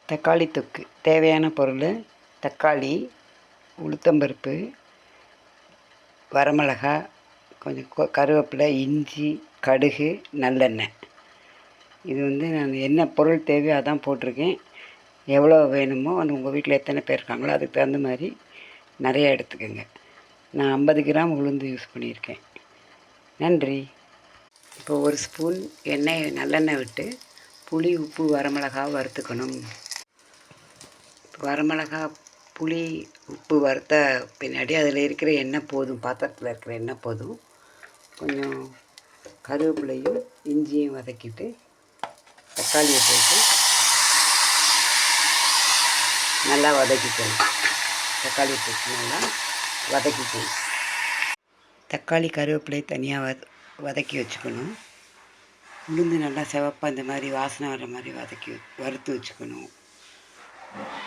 தக்காளி தொக்கு தேவையான பொருள்: தக்காளி, உளுத்தம்பருப்பு, வரமிளகா, கொஞ்சம் கருவேப்பிலை, இஞ்சி, கடுகு, நல்லெண்ணெய். இது நான் என்ன பொருள் தேவையோ அதான் போட்டிருக்கேன். எவ்வளோ வேணுமோ உங்கள் வீட்டில் எத்தனை பேர் இருக்காங்களோ அதுக்கு தகுந்த மாதிரி நிறையா எடுத்துக்கோங்க. நான் 50 கிராம் உளுந்து யூஸ் பண்ணியிருக்கேன். நன்றி. இப்போ ஒரு ஸ்பூன் நல்லெண்ணெய் விட்டு புளி, உப்பு, வரமிளகாவை வறுத்துக்கணும். வரமிளகா, புளி, உப்பு வறுத்த பின்னாடி அதில் இருக்கிற எண்ணெய் போதும், பாத்திரத்தில் இருக்கிற எண்ணெய் போதும். கொஞ்சம் கருவேப்பிலையும் இஞ்சியும் வதக்கிட்டு தக்காளியை போட்டு நல்லா வதக்கிக்கணும். தக்காளி போட்டு நல்லா வதக்கிக்கணும். தக்காளி, கருவேப்பிலை தனியாக வதக்கி வச்சுக்கணும். உளுந்து நல்லா சிவப்பாக இந்த மாதிரி வாசனை வர மாதிரி வறுத்து வச்சுக்கணும்.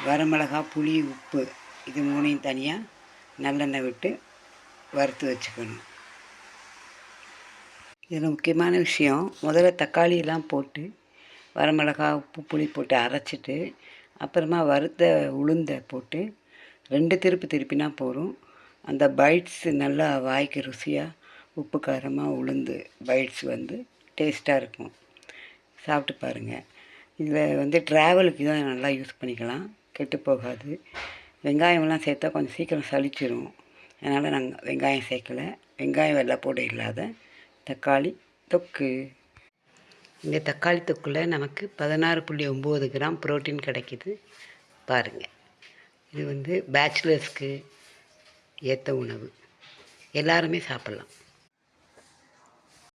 வரமிளகா, புளி, உப்பு இது மூணையும் தனியாக நல்லெண்ணெய் விட்டு வறுத்து வச்சுக்கணும். இதில் முக்கியமான விஷயம், முதல்ல தக்காளியெல்லாம் போட்டு வரமிளகா, உப்பு, புளி போட்டு அரைச்சிட்டு அப்புறமா வறுத்த உளுந்தை போட்டு 2 திருப்பினா போதும். அந்த பைட்ஸ் நல்லா வாய்க்கு ருசியாக உப்பு காரமாக உளுந்து பைட்ஸ் டேஸ்ட்டாக இருக்கும். சாப்பிட்டு பாருங்கள். இதில் ட்ராவலுக்கு தான் நல்லா யூஸ் பண்ணிக்கலாம், கெட்டு போகாது. வெங்காயமெல்லாம் சேர்த்தா கொஞ்சம் சீக்கிரம் சளிச்சிடும். அதனால் நாங்கள் வெங்காயம் சேர்க்கலை. வெங்காயம் வெள்ளைப்பூடு இல்லாத தக்காளி தொக்கு. இந்த தக்காளி தொக்கில் நமக்கு 16.9 கிராம் புரோட்டீன் கிடைக்கிது. பாருங்கள். இது பேச்சுலர்ஸ்க்கு ஏற்ற உணவு. எல்லாருமே சாப்பிட்லாம்.